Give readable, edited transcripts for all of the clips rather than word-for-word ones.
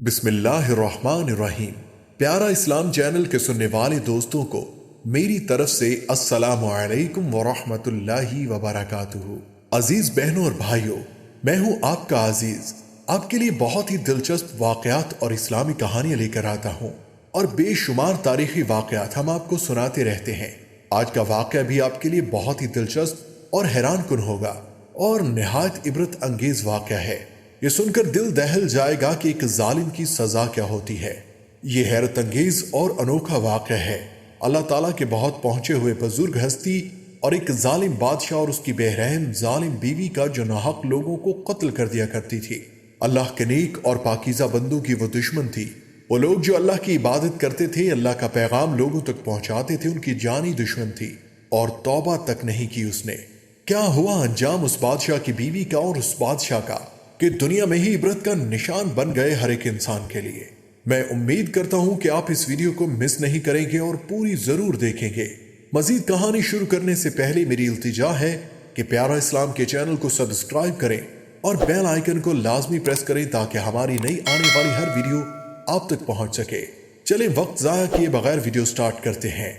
بسم اللہ الرحمن الرحیم۔ پیارا اسلام چینل کے سننے والے دوستوں کو میری طرف سے السلام علیکم ورحمۃ اللہ وبرکاتہ۔ عزیز بہنوں اور بھائیوں، میں ہوں آپ کا عزیز، آپ کے لیے بہت ہی دلچسپ واقعات اور اسلامی کہانیاں لے کر آتا ہوں، اور بے شمار تاریخی واقعات ہم آپ کو سناتے رہتے ہیں۔ آج کا واقعہ بھی آپ کے لیے بہت ہی دلچسپ اور حیران کن ہوگا، اور نہایت عبرت انگیز واقعہ ہے۔ یہ سن کر دل دہل جائے گا کہ ایک ظالم کی سزا کیا ہوتی ہے۔ یہ حیرت انگیز اور انوکھا واقعہ ہے۔ اللہ تعالیٰ کے بہت پہنچے ہوئے بزرگ ہستی اور ایک ظالم بادشاہ اور اس کی بے رحم ظالم بیوی کا جو ناحق لوگوں کو قتل کر دیا کرتی تھی۔ اللہ کے نیک اور پاکیزہ بندوں کی وہ دشمن تھی۔ وہ لوگ جو اللہ کی عبادت کرتے تھے، اللہ کا پیغام لوگوں تک پہنچاتے تھے، ان کی جانی دشمن تھی، اور توبہ تک نہیں کی اس نے۔ کیا ہوا انجام اس بادشاہ کی بیوی کا اور اس بادشاہ کا کہ دنیا میں ہی عبرت کا نشان بن گئے ہر ایک انسان کے لیے۔ میں امید کرتا ہوں کہ آپ اس ویڈیو کو مس نہیں کریں گے اور پوری ضرور دیکھیں گے۔ مزید کہانی شروع کرنے سے پہلے میری التجا ہے کہ پیارا اسلام کے چینل کو سبسکرائب کریں اور بیل آئیکن کو لازمی پریس کریں تاکہ ہماری نئی آنے والی ہر ویڈیو آپ تک پہنچ سکے۔ چلیں وقت ضائع کیے بغیر ویڈیو سٹارٹ کرتے ہیں۔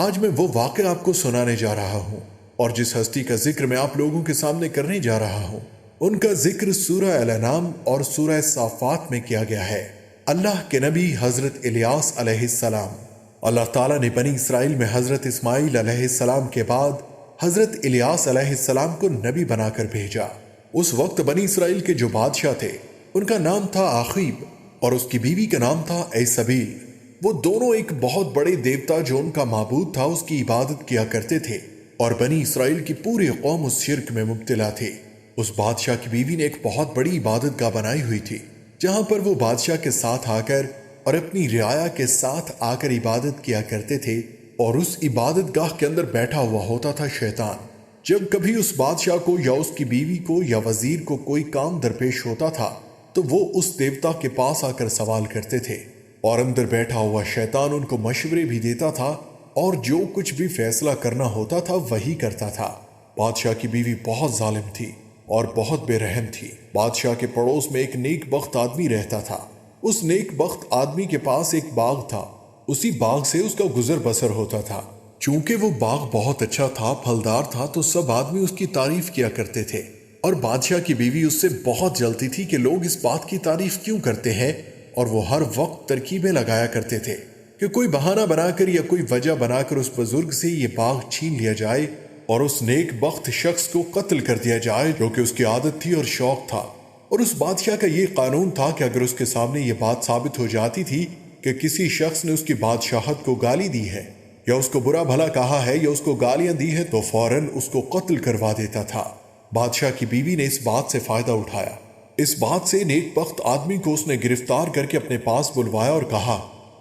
آج میں وہ واقعہ آپ کو سنانے جا رہا ہوں، اور جس ہستی کا ذکر میں آپ لوگوں کے سامنے کرنے جا رہا ہوں، ان کا ذکر سورہ الانعام اور سورہ صافات میں کیا گیا ہے۔ اللہ کے نبی حضرت الیاس علیہ السلام۔ اللہ تعالیٰ نے بنی اسرائیل میں حضرت اسماعیل علیہ السلام کے بعد حضرت الیاس علیہ السلام کو نبی بنا کر بھیجا۔ اس وقت بنی اسرائیل کے جو بادشاہ تھے، ان کا نام تھا آخیب، اور اس کی بیوی کا نام تھا ایسبیل۔ وہ دونوں ایک بہت بڑے دیوتا جو ان کا معبود تھا اس کی عبادت کیا کرتے تھے، اور بنی اسرائیل کی پوری قوم اس شرک میں مبتلا تھی۔ اس بادشاہ کی بیوی نے ایک بہت بڑی عبادت گاہ بنائی ہوئی تھی، جہاں پر وہ بادشاہ کے ساتھ آ کر اور اپنی رعایا کے ساتھ آ کر عبادت کیا کرتے تھے، اور اس عبادت گاہ کے اندر بیٹھا ہوا ہوتا تھا شیطان۔ جب کبھی اس بادشاہ کو یا اس کی بیوی کو یا وزیر کو کوئی کام درپیش ہوتا تھا تو وہ اس دیوتا کے پاس آ کر سوال کرتے تھے، اور اندر بیٹھا ہوا شیطان ان کو مشورے بھی دیتا تھا، اور جو کچھ بھی فیصلہ کرنا ہوتا تھا وہی کرتا تھا۔ بادشاہ کی بیوی بہت ظالم تھی اور بہت بے رحم تھی۔ بادشاہ کے پڑوس میں ایک نیک بخت آدمی رہتا تھا۔ اس نیک بخت آدمی کے پاس ایک باغ تھا، اسی باغ سے اس کا گزر بسر ہوتا تھا۔ چونکہ وہ باغ بہت اچھا تھا، پھلدار تھا، تو سب آدمی اس کی تعریف کیا کرتے تھے، اور بادشاہ کی بیوی اس سے بہت جلتی تھی کہ لوگ اس بات کی تعریف کیوں کرتے ہیں، اور وہ ہر وقت ترکیبیں لگایا کرتے تھے کہ کوئی بہانہ بنا کر یا کوئی وجہ بنا کر اس بزرگ سے یہ باغ چھین لیا جائے اور اس نیک بخت شخص کو قتل کر دیا جائے، جو کہ اس کی عادت تھی اور شوق تھا۔ اور اس بادشاہ کا یہ قانون تھا کہ اگر اس کے سامنے یہ بات ثابت ہو جاتی تھی کہ کسی شخص نے اس کی بادشاہت کو گالی دی ہے، یا اس کو برا بھلا کہا ہے، یا اس کو گالیاں دی ہے، تو فوراً اس کو قتل کروا دیتا تھا۔ بادشاہ کی بیوی نے اس بات سے فائدہ اٹھایا۔ اس بات سے نیک بخت آدمی کو اس نے گرفتار کر کے اپنے پاس بلوایا اور کہا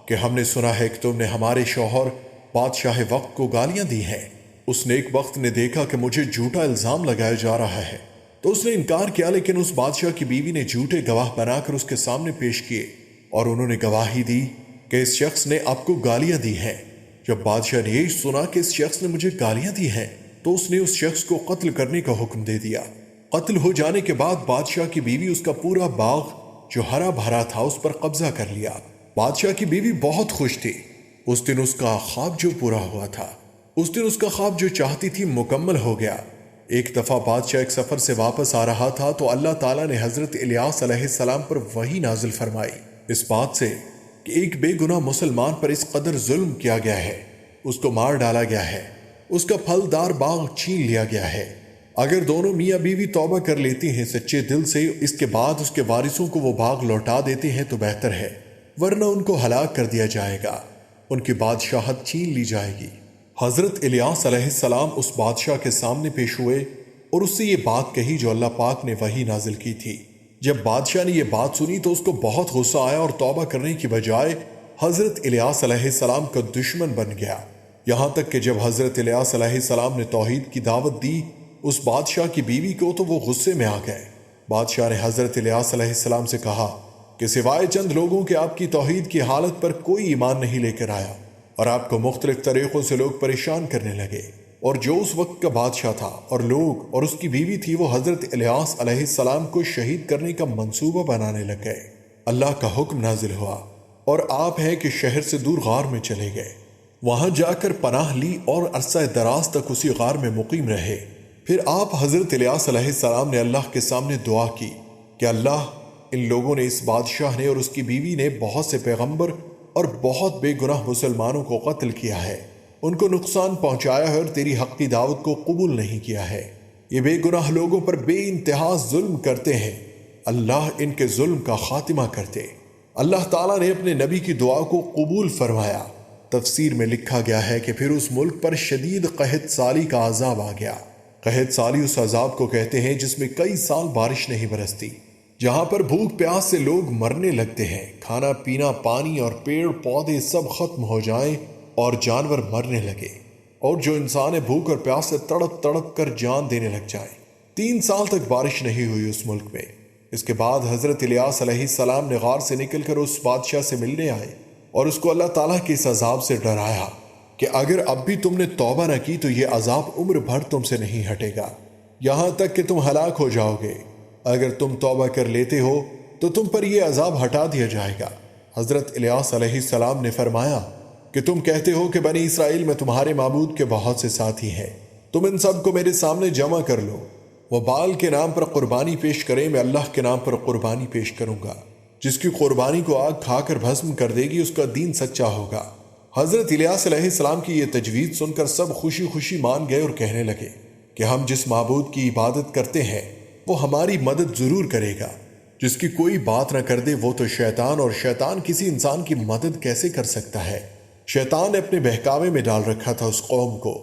کہ ہم نے سنا ہے کہ تم نے ہمارے شوہر بادشاہ وقت کو گالیاں دی ہیں۔ اس نیک بخت نے دیکھا کہ مجھے جھوٹا الزام لگایا جا رہا ہے، تو اس نے انکار کیا، لیکن اس بادشاہ کی بیوی نے جھوٹے گواہ بنا کر اس کے سامنے پیش کیے، اور انہوں نے گواہی دی کہ اس شخص نے آپ کو گالیاں دی ہیں۔ جب بادشاہ نے یہ سنا کہ اس شخص نے مجھے گالیاں دی ہیں، تو اس نے اس شخص کو قتل کرنے کا حکم دے دیا۔ قتل ہو جانے کے بعد بادشاہ کی بیوی اس کا پورا باغ جو ہرا بھرا تھا اس پر قبضہ کر لیا۔ بادشاہ کی بیوی بہت خوش تھی۔ اس دن اس کا خواب جو پورا ہوا تھا، اس دن اس کا خواب جو چاہتی تھی مکمل ہو گیا۔ ایک دفعہ بادشاہ ایک سفر سے واپس آ رہا تھا تو اللہ تعالیٰ نے حضرت الیاس علیہ السلام پر وحی نازل فرمائی، اس بات سے کہ ایک بے گناہ مسلمان پر اس قدر ظلم کیا گیا ہے، اس کو مار ڈالا گیا ہے، اس کا پھلدار باغ چھین لیا گیا ہے۔ اگر دونوں میاں بیوی توبہ کر لیتی ہیں سچے دل سے، اس کے بعد اس کے وارثوں کو وہ باغ لوٹا دیتے ہیں تو بہتر ہے، ورنہ ان کو ہلاک کر دیا جائے گا، ان کی بادشاہت چھین لی جائے گی۔ حضرت الیاس علیہ السلام اس بادشاہ کے سامنے پیش ہوئے اور اس سے یہ بات کہی جو اللہ پاک نے وحی نازل کی تھی۔ جب بادشاہ نے یہ بات سنی تو اس کو بہت غصہ آیا، اور توبہ کرنے کی بجائے حضرت الیاس علیہ السلام کا دشمن بن گیا۔ یہاں تک کہ جب حضرت الیاس علیہ السلام نے توحید کی دعوت دی اس بادشاہ کی بیوی کو تو وہ غصے میں آ گئے۔ بادشاہ نے حضرت الیاس علیہ السلام سے کہا کہ سوائے چند لوگوں کے آپ کی توحید کی حالت پر کوئی ایمان نہیں لے کر آیا، اور آپ کو مختلف طریقوں سے لوگ پریشان کرنے لگے۔ اور جو اس وقت کا بادشاہ تھا اور لوگ اور اس کی بیوی تھی، وہ حضرت الیاس علیہ السلام کو شہید کرنے کا منصوبہ بنانے لگ گئے۔ اللہ کا حکم نازل ہوا اور آپ ہیں کہ شہر سے دور غار میں چلے گئے، وہاں جا کر پناہ لی اور عرصہ دراز تک اسی غار میں مقیم رہے۔ پھر آپ حضرت الیاس علیہ السلام نے اللہ کے سامنے دعا کی کہ اللہ، ان لوگوں نے، اس بادشاہ نے اور اس کی بیوی نے بہت سے پیغمبر اور بہت بے گناہ مسلمانوں کو قتل کیا ہے، ان کو نقصان پہنچایا ہے اور تیری حق کی دعوت کو قبول نہیں کیا ہے۔ یہ بے گناہ لوگوں پر بے انتہا ظلم کرتے ہیں، اللہ ان کے ظلم کا خاتمہ کرتے۔ اللہ تعالیٰ نے اپنے نبی کی دعا کو قبول فرمایا۔ تفسیر میں لکھا گیا ہے کہ پھر اس ملک پر شدید قحط سالی کا عذاب آ گیا۔ قحط سالی اس عذاب کو کہتے ہیں جس میں کئی سال بارش نہیں برستی، جہاں پر بھوک پیاس سے لوگ مرنے لگتے ہیں، کھانا پینا، پانی اور پیڑ پودے سب ختم ہو جائیں اور جانور مرنے لگے، اور جو انسان بھوک اور پیاس سے تڑپ تڑپ کر جان دینے لگ جائیں۔ 3 سال تک بارش نہیں ہوئی اس ملک میں۔ اس کے بعد حضرت الیاس علیہ السلام نے غار سے نکل کر اس بادشاہ سے ملنے آئے اور اس کو اللہ تعالیٰ کے اس عذاب سے ڈرایا کہ اگر اب بھی تم نے توبہ نہ کی تو یہ عذاب عمر بھر تم سے نہیں ہٹے گا، یہاں تک کہ تم ہلاک ہو جاؤ گے۔ اگر تم توبہ کر لیتے ہو تو تم پر یہ عذاب ہٹا دیا جائے گا۔ حضرت الیاس علیہ السلام نے فرمایا کہ تم کہتے ہو کہ بنی اسرائیل میں تمہارے معبود کے بہت سے ساتھی ہیں، تم ان سب کو میرے سامنے جمع کر لو، وہ بال کے نام پر قربانی پیش کریں، میں اللہ کے نام پر قربانی پیش کروں گا، جس کی قربانی کو آگ کھا کر بھسم کر دے گی اس کا دین سچا ہوگا۔ حضرت الیاس علیہ السلام کی یہ تجویز سن کر سب خوشی خوشی مان گئے اور کہنے لگے کہ ہم جس معبود کی عبادت کرتے ہیں وہ ہماری مدد ضرور کرے گا، جس کی کوئی بات نہ کر دے وہ تو شیطان، اور شیطان کسی انسان کی مدد کیسے کر سکتا ہے؟ شیطان نے اپنے بہکاوے میں ڈال رکھا تھا اس قوم کو،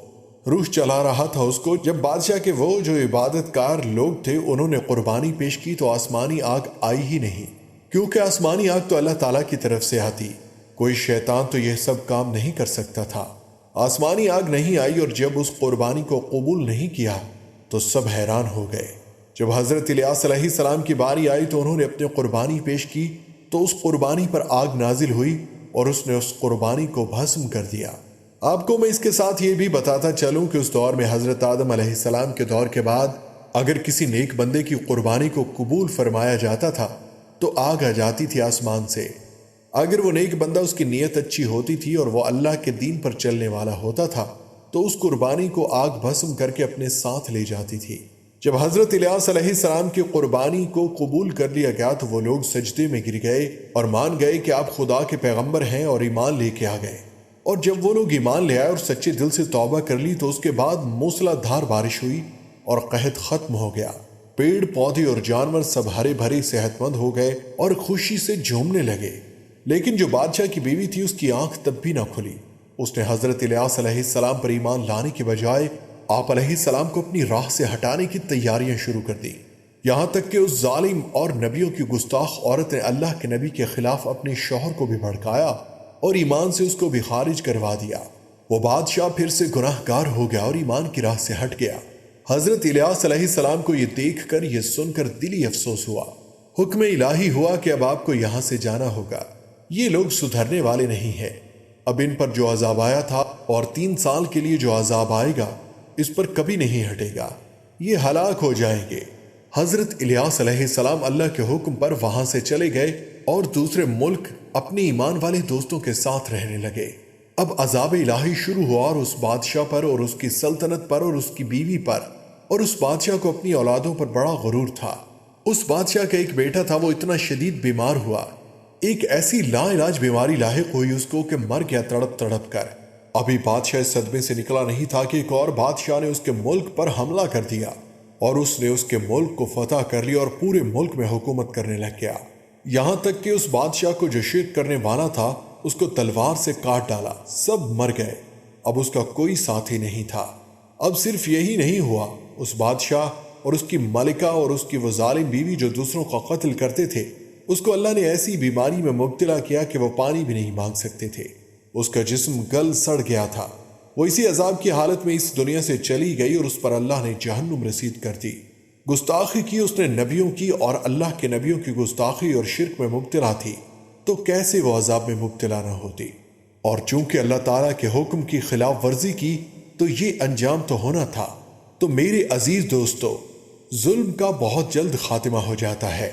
روح چلا رہا تھا اس کو۔ جب بادشاہ کے وہ جو عبادت کار لوگ تھے انہوں نے قربانی پیش کی تو آسمانی آگ آئی ہی نہیں، کیونکہ آسمانی آگ تو اللہ تعالیٰ کی طرف سے آتی، کوئی شیطان تو یہ سب کام نہیں کر سکتا تھا۔ آسمانی آگ نہیں آئی، اور جب اس قربانی کو قبول نہیں کیا تو سب حیران ہو گئے۔ جب حضرت الیاس علیہ السلام کی باری آئی تو انہوں نے اپنی قربانی پیش کی تو اس قربانی پر آگ نازل ہوئی اور اس نے اس قربانی کو بھسم کر دیا۔ آپ کو میں اس کے ساتھ یہ بھی بتاتا چلوں کہ اس دور میں حضرت آدم علیہ السلام کے دور کے بعد اگر کسی نیک بندے کی قربانی کو قبول فرمایا جاتا تھا تو آگ آ جاتی تھی آسمان سے۔ اگر وہ نیک بندہ اس کی نیت اچھی ہوتی تھی اور وہ اللہ کے دین پر چلنے والا ہوتا تھا تو اس قربانی کو آگ بھسم کر کے اپنے ساتھ لے جاتی تھی۔ جب حضرت الیاس علیہ السلام کی قربانی کو قبول کر لیا گیا تو وہ لوگ سجدے میں گر گئے اور مان گئے کہ آپ خدا کے پیغمبر ہیں اور ایمان لے کے آ گئے۔ اور جب وہ لوگ ایمان لے آئے اور سچے دل سے توبہ کر لی تو اس کے بعد موسلا دھار بارش ہوئی اور قحط ختم ہو گیا، پیڑ پودے اور جانور سب ہرے بھرے صحت مند ہو گئے اور خوشی سے جھومنے لگے۔ لیکن جو بادشاہ کی بیوی تھی اس کی آنکھ تب بھی نہ کھلی، اس نے حضرت الیاس علیہ السلام پر ایمان لانے کے بجائے آپ علیہ السلام کو اپنی راہ سے ہٹانے کی تیاریاں شروع کر دی، یہاں تک کہ اس ظالم اور نبیوں کی گستاخ عورت نے اللہ کے نبی کے خلاف اپنے شوہر کو بھی بھڑکایا اور ایمان سے اس کو بھی خارج کروا دیا۔ وہ بادشاہ پھر سے گناہ گار ہو گیا اور ایمان کی راہ سے ہٹ گیا۔ حضرت الیاس علیہ السلام کو یہ دیکھ کر، یہ سن کر دلی افسوس ہوا۔ حکم الہی ہوا کہ اب آپ کو یہاں سے جانا ہوگا، یہ لوگ سدھرنے والے نہیں ہیں۔ اب ان پر جو عذاب آیا تھا اور 3 سال کے لیے جو عذاب آئے گا اس پر کبھی نہیں ہٹے گا، یہ ہلاک ہو جائیں گے۔ حضرت الیاس علیہ السلام اللہ کے حکم پر وہاں سے چلے گئے اور دوسرے ملک اپنے ایمان والے دوستوں کے ساتھ رہنے لگے۔ اب عذاب الہی شروع ہوا اور اس بادشاہ پر اور اس کی سلطنت پر اور اس کی بیوی پر، اور اس بادشاہ کو اپنی اولادوں پر بڑا غرور تھا۔ اس بادشاہ کا ایک بیٹا تھا، وہ اتنا شدید بیمار ہوا، ایک ایسی لا علاج بیماری لاحق ہوئی اس کو کہ مر گیا تڑپ تڑپ کر۔ ابھی بادشاہ اس صدمے سے نکلا نہیں تھا کہ ایک اور بادشاہ نے اس کے ملک پر حملہ کر دیا اور اس نے اس کے ملک کو فتح کر لیا اور پورے ملک میں حکومت کرنے لگ گیا، یہاں تک کہ اس بادشاہ کو جو شرک کرنے والا تھا اس کو تلوار سے کاٹ ڈالا، سب مر گئے، اب اس کا کوئی ساتھی نہیں تھا۔ اب صرف یہی نہیں ہوا، اس بادشاہ اور اس کی ملکہ اور اس کی وہ ظالم بیوی جو دوسروں کا قتل کرتے تھے، اس کو اللہ نے ایسی بیماری میں مبتلا کیا کہ وہ پانی بھی نہیں مانگ سکتے تھے، اس کا جسم گل سڑ گیا تھا۔ وہ اسی عذاب کی حالت میں اس دنیا سے چلی گئی اور اس پر اللہ نے جہنم رسید کر دی۔ گستاخی کی اس نے نبیوں کی، اور اللہ کے نبیوں کی گستاخی اور شرک میں مبتلا تھی تو کیسے وہ عذاب میں مبتلا نہ ہوتی؟ اور چونکہ اللہ تعالیٰ کے حکم کی خلاف ورزی کی تو یہ انجام تو ہونا تھا۔ تو میرے عزیز دوستو، ظلم کا بہت جلد خاتمہ ہو جاتا ہے،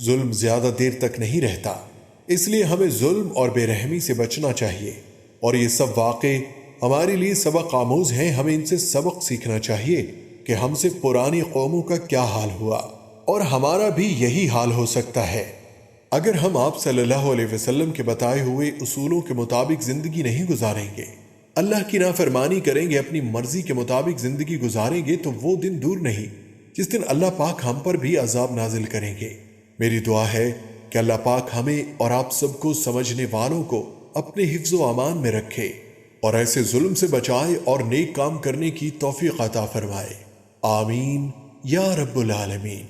ظلم زیادہ دیر تک نہیں رہتا، اس لیے ہمیں ظلم اور بے رحمی سے بچنا چاہیے، اور یہ سب واقعے ہمارے لیے سبق آموز ہیں۔ ہمیں ان سے سبق سیکھنا چاہیے کہ ہم سے پرانی قوموں کا کیا حال ہوا، اور ہمارا بھی یہی حال ہو سکتا ہے اگر ہم آپ صلی اللہ علیہ وسلم کے بتائے ہوئے اصولوں کے مطابق زندگی نہیں گزاریں گے، اللہ کی نافرمانی کریں گے، اپنی مرضی کے مطابق زندگی گزاریں گے، تو وہ دن دور نہیں جس دن اللہ پاک ہم پر بھی عذاب نازل کریں گے۔ میری دعا ہے کہ اللہ پاک ہمیں اور آپ سب کو سمجھنے والوں کو اپنے حفظ و امان میں رکھے، اور ایسے ظلم سے بچائے اور نیک کام کرنے کی توفیق عطا فرمائے۔ آمین یا رب العالمین۔